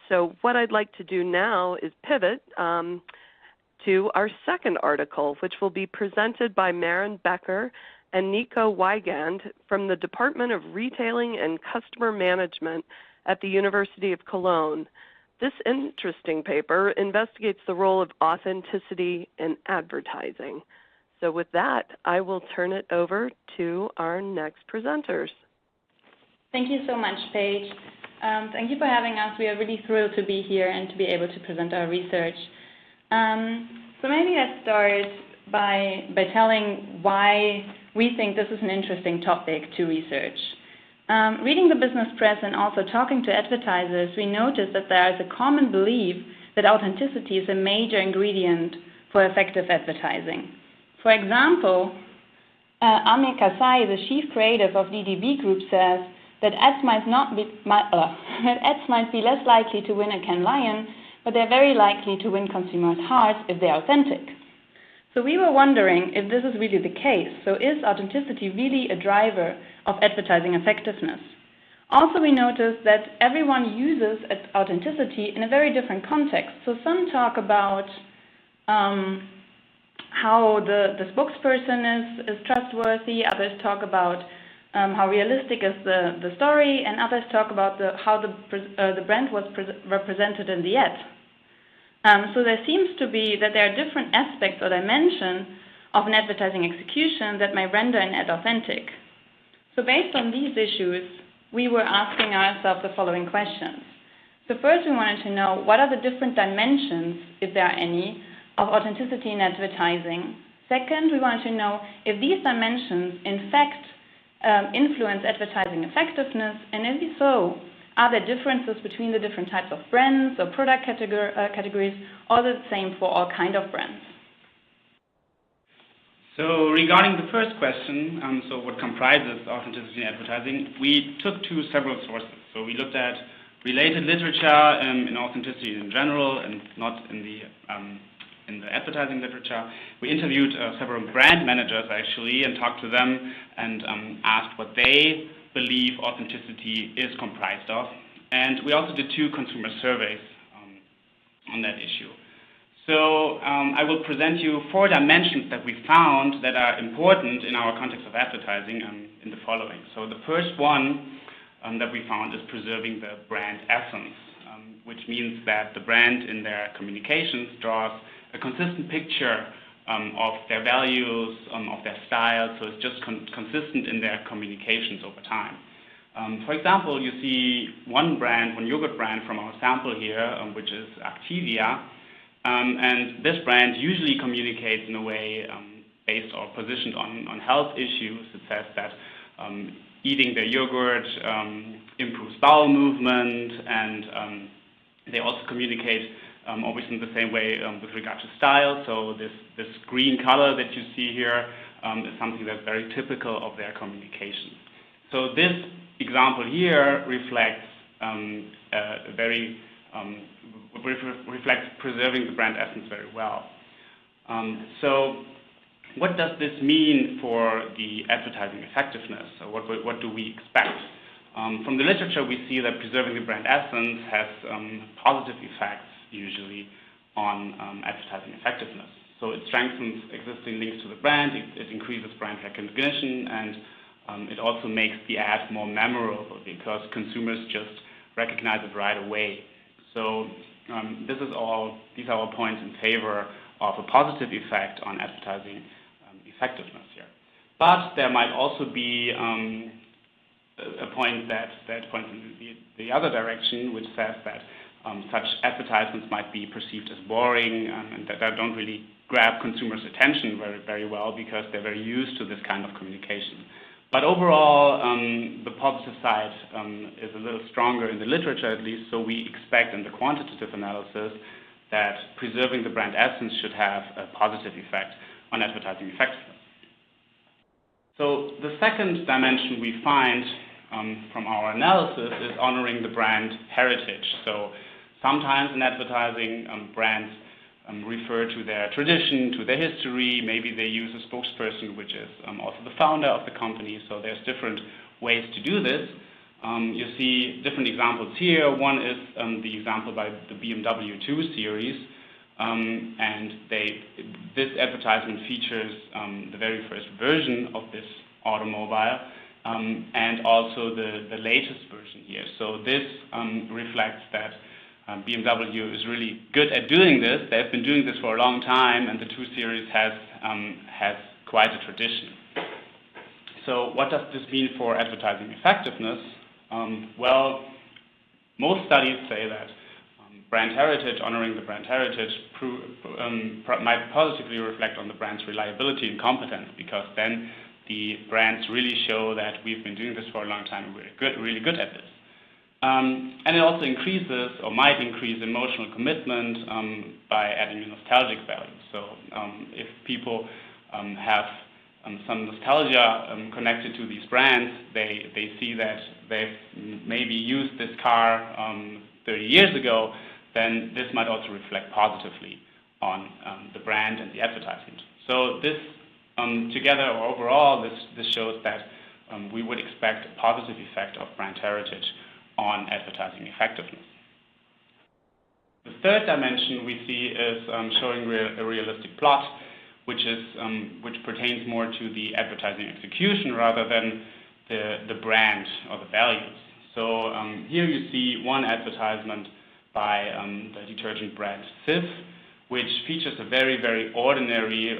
So what I'd like to do now is pivot to our second article, which will be presented by Maren Becker and Nico Wiegand from the Department of Retailing and Customer Management at the University of Cologne. This interesting paper investigates the role of authenticity in advertising. So with that, I will turn it over to our next presenters. Thank you so much, Paige. Thank you for having us. We are really thrilled to be here and to be able to present our research. So maybe let's start by telling why we think this is an interesting topic to research. Reading the business press and also talking to advertisers, we noticed that there is a common belief that authenticity is a major ingredient for effective advertising. For example, Amir Kasai, the chief creative of DDB Group, says that ads might be less likely to win a Cannes Lion, but they're very likely to win consumers' hearts if they're authentic. So we were wondering if this is really the case. So is authenticity really a driver of advertising effectiveness? Also, we noticed that everyone uses authenticity in a very different context. So some talk about how the spokesperson is trustworthy, others talk about how realistic is the story, and others talk about how the brand was represented in the ad. So there seems to be that there are different aspects or dimensions of an advertising execution that may render an ad authentic. So based on these issues, we were asking ourselves the following questions. So first, we wanted to know what are the different dimensions, if there are any, of authenticity in advertising. Second, we wanted to know if these dimensions in fact influence advertising effectiveness, and if so, are there differences between the different types of brands or product categories, or the same for all kinds of brands? So regarding the first question, so what comprises authenticity in advertising, we took to several sources. So we looked at related literature in authenticity in general and not in the advertising literature. We interviewed several brand managers actually and talked to them and asked what they believe authenticity is comprised of. And we also did 2 consumer surveys on that issue. So I will present you 4 dimensions that we found that are important in our context of advertising in the following. So the first one that we found is preserving the brand essence, which means that the brand in their communications draws a consistent picture of their values, of their style, so it's just consistent in their communications over time. For example, you see one yogurt brand from our sample here, which is Activia, and this brand usually communicates in a way based or positioned on health issues. It says that eating their yogurt improves bowel movement, and they also communicate always in the same way with regard to style. So this green color that you see here is something that's very typical of their communication. So this example here reflects reflects preserving the brand essence very well. So what does this mean for the advertising effectiveness? So what do we expect? From the literature, we see that preserving the brand essence has positive effects usually on advertising effectiveness. So it strengthens existing links to the brand, it increases brand recognition, and it also makes the ad more memorable because consumers just recognize it right away. So these are all points in favor of a positive effect on advertising effectiveness here. But there might also be a point that points in the other direction, which says that such advertisements might be perceived as boring and that don't really grab consumers' attention very well because they're very used to this kind of communication. But overall, the positive side is a little stronger in the literature at least, so we expect in the quantitative analysis that preserving the brand essence should have a positive effect on advertising effectiveness. So the second dimension we find from our analysis is honoring the brand heritage. So sometimes in advertising, brands refer to their tradition, to their history. Maybe they use a spokesperson, which is also the founder of the company. So there's different ways to do this. You see different examples here. One is the example by the BMW 2 Series, and this advertisement features the very first version of this automobile, and also the latest version here. So this reflects that BMW is really good at doing this. They've been doing this for a long time, and the 2 Series has quite a tradition. So what does this mean for advertising effectiveness? Well, most studies say that brand heritage, honoring the brand heritage, might positively reflect on the brand's reliability and competence, because then the brands really show that we've been doing this for a long time and we're really good at this. And it also increases, or might increase, emotional commitment by adding a nostalgic value. So if people have some nostalgia connected to these brands, they see that they've maybe used this car 30 years ago, then this might also reflect positively on the brand and the advertisement. So this together, or overall, this shows that we would expect a positive effect of brand heritage on advertising effectiveness. The third dimension we see is showing a realistic plot, which pertains more to the advertising execution rather than the brand or the values. So here you see one advertisement by the detergent brand Cif, which features a very, very ordinary,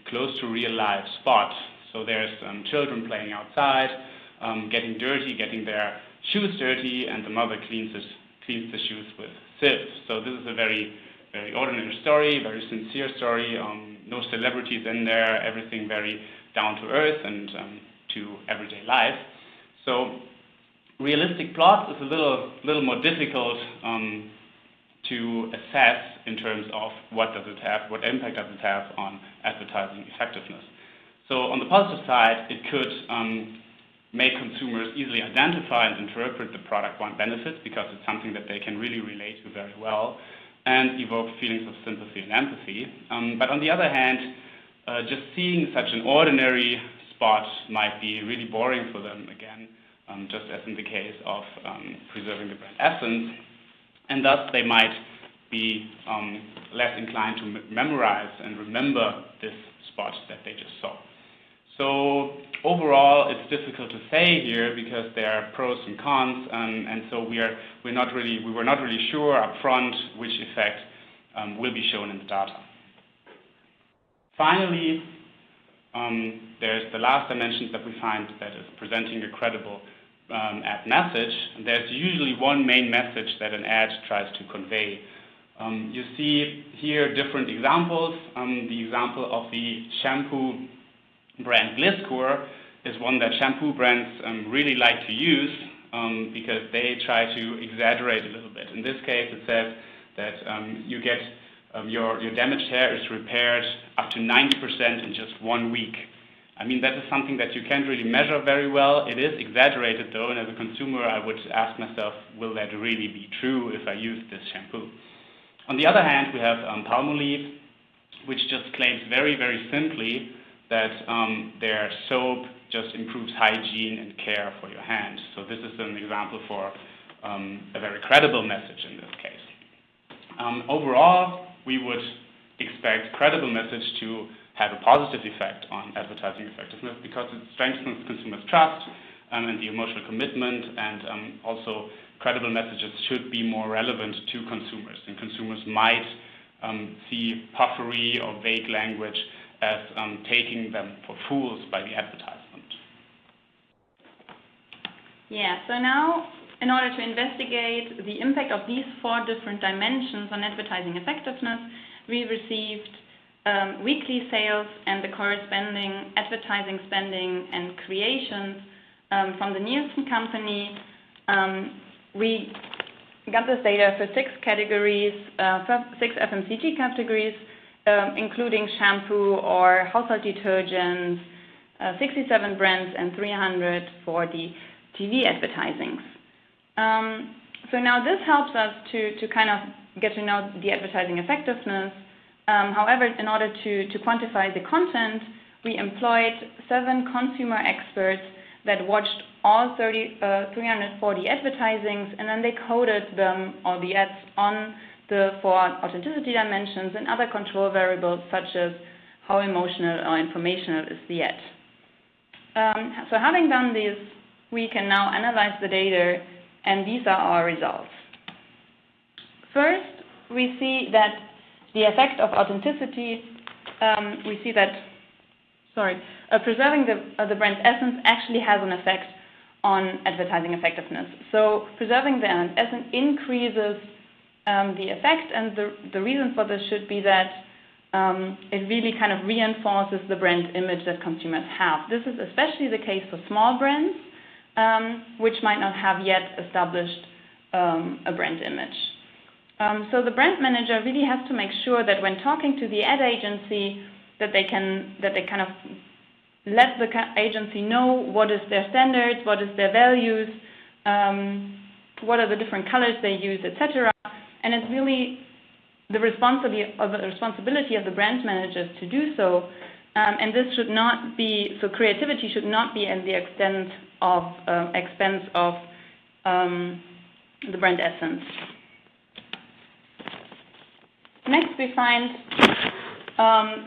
close to real life spot. So there's children playing outside, getting dirty, getting their shoes dirty, and the mother cleans the shoes with Cif. So this is a very, very ordinary story, very sincere story. No celebrities in there, everything very down to earth and to everyday life. So realistic plot is a little more difficult to assess in terms of what impact does it have on advertising effectiveness. So on the positive side, it could make consumers easily identify and interpret the product brand benefits, because it's something that they can really relate to very well, and evoke feelings of sympathy and empathy. But on the other hand, just seeing such an ordinary spot might be really boring for them again, just as in the case of preserving the brand essence, and thus they might be less inclined to memorize and remember this spot that they just saw. So overall, it's difficult to say here, because there are pros and cons, and so we were not really sure up front which effect will be shown in the data. Finally, there's the last dimension that we find, that is presenting a credible ad message. And there's usually one main message that an ad tries to convey. You see here different examples. The example of the shampoo brand Gliscor is one that shampoo brands really like to use, because they try to exaggerate a little bit. In this case, it says that you get your damaged hair is repaired up to 90% in just 1 week. I mean, that is something that you can't really measure very well. It is exaggerated though, and as a consumer, I would ask myself, will that really be true if I use this shampoo? On the other hand, we have Palmolive, which just claims very, very simply that their soap just improves hygiene and care for your hands. So this is an example for a very credible message in this case. Overall, we would expect credible message to have a positive effect on advertising effectiveness, because it strengthens consumers' trust and the emotional commitment, and also credible messages should be more relevant to consumers, and consumers might see puffery or vague language as taking them for fools by the advertisement. Yeah, so now, in order to investigate the impact of these 4 different dimensions on advertising effectiveness, we received weekly sales and the corresponding advertising spending and creations from the Nielsen company. We got this data for 6 categories, 6 FMCG categories, including shampoo or household detergents, 67 brands, and 300 for the TV advertisings. So now this helps us to kind of get to know the advertising effectiveness. However, in order to quantify the content, we employed 7 consumer experts that watched all 340 advertisings, and then they coded them, or the ads, on the 4 authenticity dimensions and other control variables, such as how emotional or informational is the ad. So having done this, we can now analyze the data, and these are our results. First, we see that the effect of authenticity, we see that, preserving the brand essence actually has an effect on advertising effectiveness. So preserving the brand essence increases the effect, and the reason for this should be that it really kind of reinforces the brand image that consumers have. This is especially the case for small brands, which might not have yet established a brand image. So the brand manager really has to make sure that when talking to the ad agency, that they kind of let the agency know what is their standards, what is their values, what are the different colors they use, etc. And it's really the responsibility of the brand managers to do so. And this should not be, so creativity should not be at the expense of the brand essence. Next, we find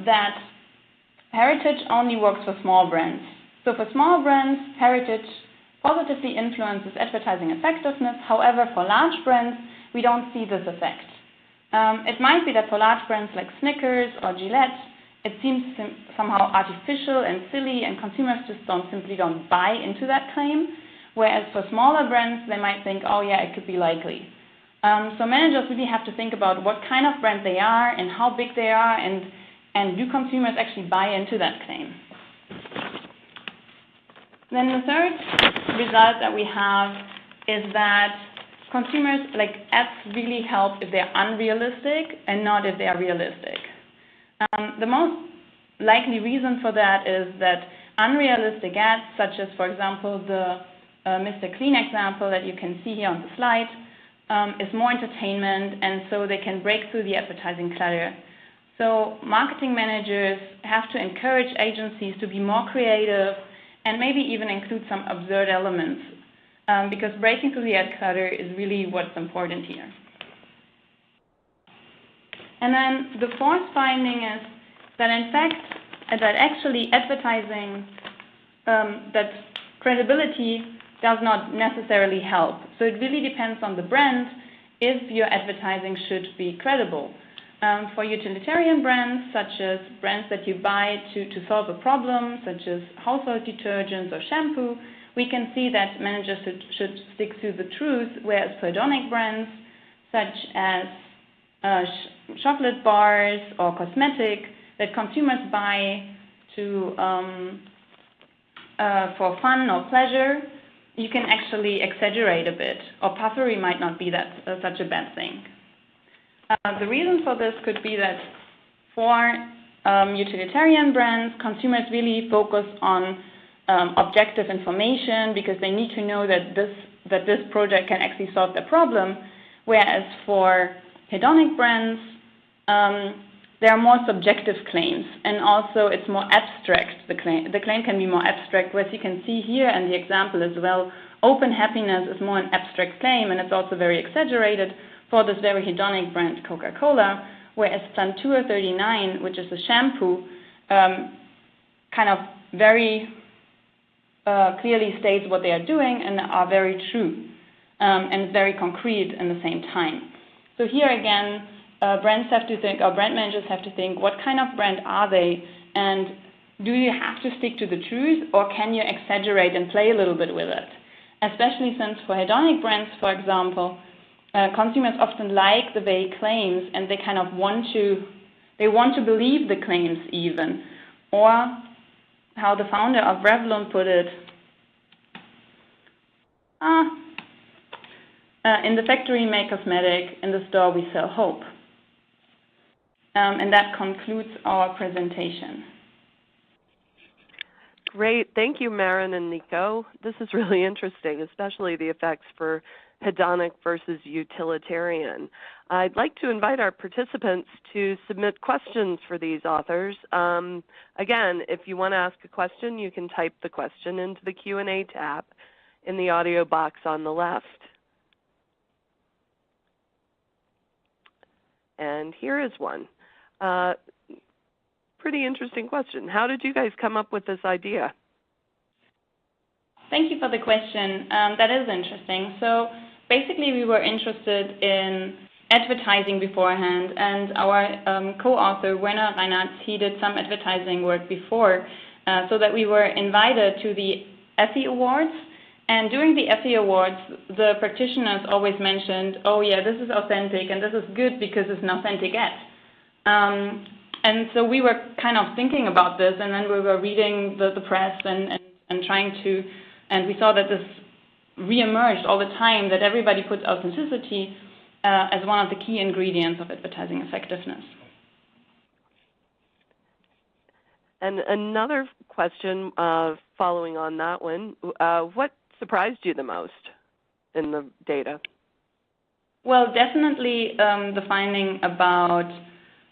that heritage only works for small brands. So for small brands, heritage positively influences advertising effectiveness. However, for large brands, we don't see this effect. It might be that for large brands like Snickers or Gillette, it seems somehow artificial and silly, and consumers just simply don't buy into that claim. Whereas for smaller brands, they might think, oh yeah, it could be likely. So managers really have to think about what kind of brand they are and how big they are, and do consumers actually buy into that claim. Then the third result that we have is that consumers, ads really help if they're unrealistic and not if they are realistic. The most likely reason for that is that unrealistic ads, such as, for example, the Mr. Clean example that you can see here on the slide, is more entertainment, and so they can break through the advertising clutter. So marketing managers have to encourage agencies to be more creative and maybe even include some absurd elements, because breaking through the ad clutter is really what's important here. And then the fourth finding is that in fact, that actually advertising, that credibility does not necessarily help. So it really depends on the brand if your advertising should be credible. For utilitarian brands, such as brands that you buy to solve a problem, such as household detergents or shampoo, we can see that managers should stick to the truth, whereas for hedonic brands, such as chocolate bars or cosmetic, that consumers buy for fun or pleasure, you can actually exaggerate a bit, or puffery might not be such a bad thing. The reason for this could be that for utilitarian brands, consumers really focus on objective information because they need to know that this project can actually solve their problem, whereas for hedonic brands, there are more subjective claims, and also it's more abstract. The claim can be more abstract, whereas you can see here in the example as well, open happiness is more an abstract claim, and it's also very exaggerated for this very hedonic brand Coca-Cola, whereas Plantur 39, which is a shampoo, kind of very clearly states what they are doing and are very true, and very concrete in the same time. So here again, brands have to think, or brand managers have to think, what kind of brand are they, and do you have to stick to the truth, or can you exaggerate and play a little bit with it? Especially since for hedonic brands, for example, consumers often like the vague claims, and they kind of want to believe the claims even, or how the founder of Revlon put it, in the factory we make cosmetic, in the store we sell hope. And that concludes our presentation. Great. Thank you, Maren and Nico. This is really interesting, especially the effects for hedonic versus utilitarian. I'd like to invite our participants to submit questions for these authors. Again, if you want to ask a question, you can type the question into the Q&A tab in the audio box on the left. And here is one. Pretty interesting question. How did you guys come up with this idea? Thank you for the question. That is interesting. So basically, we were interested in advertising beforehand, and our co-author, Werner Reinartz, he did some advertising work before, so that we were invited to the Effie Awards. And during the Effie Awards, the practitioners always mentioned, oh yeah, this is authentic, and this is good because it's an authentic ad. And so we were kind of thinking about this, and then we were reading the press and trying to, and we saw that this re-emerged all the time, that everybody puts authenticity as one of the key ingredients of advertising effectiveness. And another question following on that one, what surprised you the most in the data? Well, definitely the finding about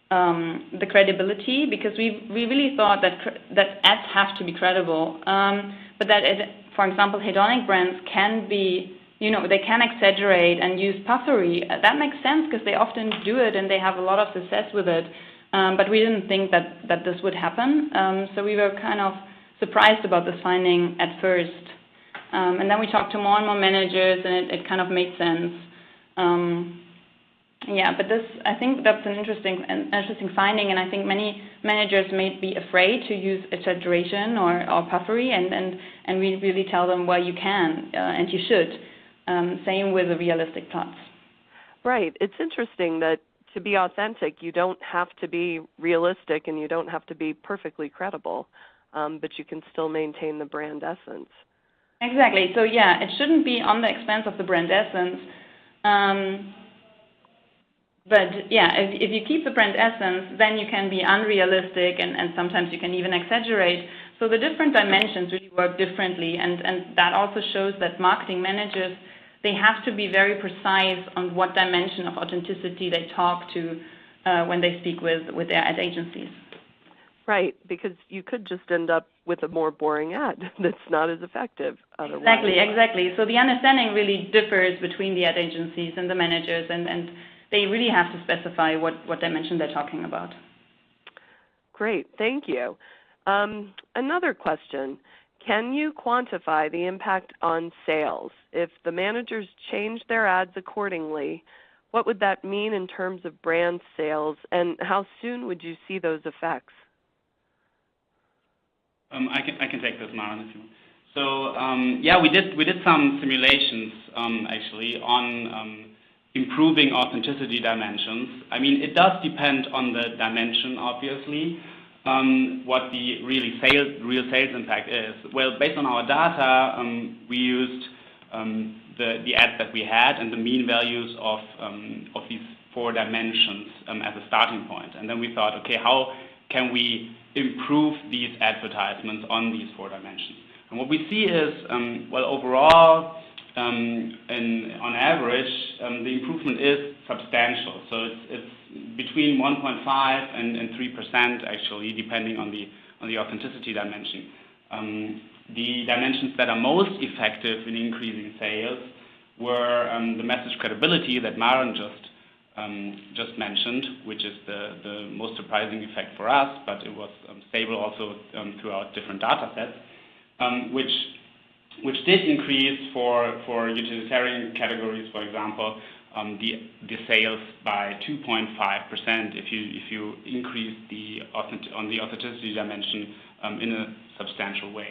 the credibility, because we really thought that ads have to be credible, but that, for example, hedonic brands can be, they can exaggerate and use puffery. That makes sense because they often do it and they have a lot of success with it, but we didn't think that this would happen, so we were kind of surprised about this finding at first. And then we talked to more and more managers, and it kind of made sense. Yeah, but I think that's an interesting finding, and I think many managers may be afraid to use exaggeration or puffery, and we really tell them, well, you can, and you should. Same with the realistic plots. Right. It's interesting that to be authentic, you don't have to be realistic and you don't have to be perfectly credible, but you can still maintain the brand essence. Exactly. So yeah, it shouldn't be on the expense of the brand essence. But yeah, if you keep the brand essence, then you can be unrealistic, and sometimes you can even exaggerate. So the different dimensions really work differently, and that also shows that marketing managers, they have to be very precise on what dimension of authenticity they talk to when they speak with their ad agencies. Right, because you could just end up with a more boring ad that's not as effective otherwise. Exactly. So the understanding really differs between the ad agencies and the managers, and they really have to specify what dimension they're talking about. Great, thank you. Another question. Can you quantify the impact on sales? If the managers change their ads accordingly, what would that mean in terms of brand sales, and how soon would you see those effects? I can take this, Maren, if you want. So yeah, we did some simulations actually on improving authenticity dimensions. I mean, it does depend on the dimension, obviously, what the real sales impact is. Well, based on our data, we used the ads that we had and the mean values of these 4 dimensions as a starting point. And then we thought, okay, how can we improve these advertisements on these 4 dimensions? And what we see is, well, overall, on average, the improvement is substantial. So it's between 1.5 and 3% actually, depending on the authenticity dimension. The dimensions that are most effective in increasing sales were the message credibility that Maren just mentioned, which is the most surprising effect for us, but it was stable also throughout different data sets, which did increase for utilitarian categories, for example, the sales by 2.5% if you increase on the authenticity dimension in a substantial way.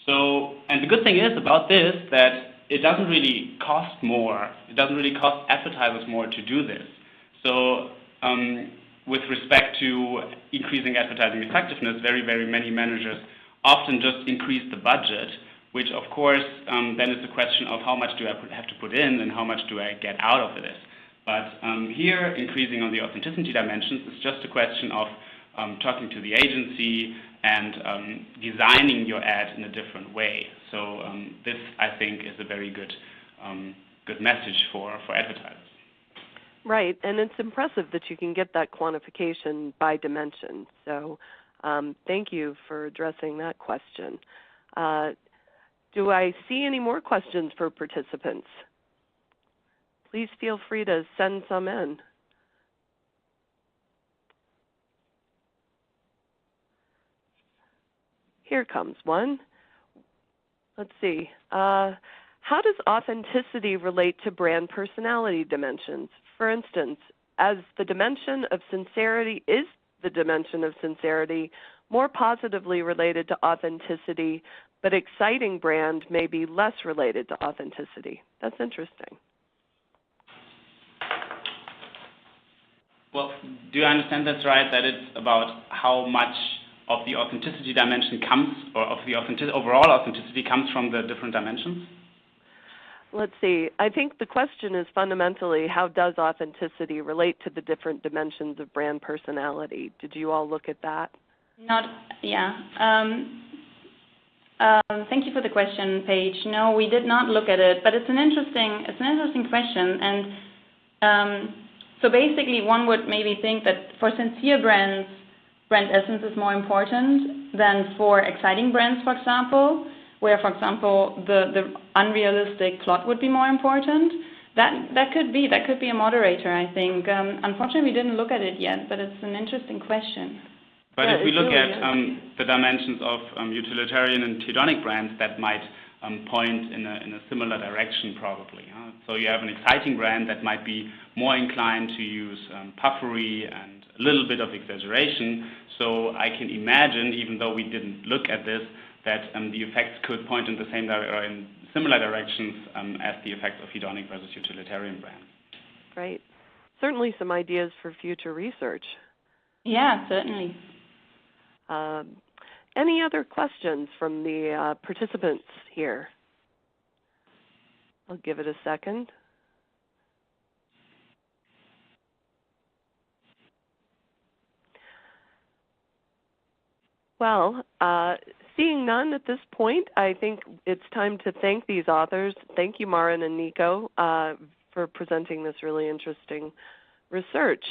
So, and the good thing is about this that it doesn't really cost more. It doesn't really cost advertisers more to do this. So, with respect to increasing advertising effectiveness, very, very many managers often just increase the budget, which of course then is the question of how much do I have to put in and how much do I get out of this. But here, increasing on the authenticity dimensions is just a question of talking to the agency and designing your ad in a different way. So this, I think, is a very good good message for advertisers. Right, and it's impressive that you can get that quantification by dimension. So thank you for addressing that question. Do I see any more questions for participants? Please feel free to send some in. Here comes one. Let's see. How does authenticity relate to brand personality dimensions? For instance, as the dimension of sincerity is the dimension of sincerity, more positively related to authenticity, but exciting brand may be less related to authenticity. That's interesting. Well, do I understand that's right, that it's about how much of the authenticity dimension comes, or of the overall authenticity comes from the different dimensions? Let's see. I think the question is fundamentally, how does authenticity relate to the different dimensions of brand personality? Did you all look at that? Thank you for the question, Paige. No, we did not look at it, but it's an interesting question. And so basically, one would maybe think that for sincere brands, brand essence is more important than for exciting brands, for example, where, for example, the unrealistic plot would be more important. That could be a moderator, I think. Unfortunately, we didn't look at it yet, but it's an interesting question. But if we look at the dimensions of utilitarian and hedonic brands, that might point in a similar direction, probably. So you have an exciting brand that might be more inclined to use puffery and a little bit of exaggeration. So I can imagine, even though we didn't look at this, that the effects could point in the same or in similar directions as the effects of hedonic versus utilitarian brands. Right. Certainly some ideas for future research. Yeah, certainly. Any other questions from the participants here? I'll give it a second. Well, seeing none at this point, I think it's time to thank these authors. Thank you, Maren and Nico, for presenting this really interesting research.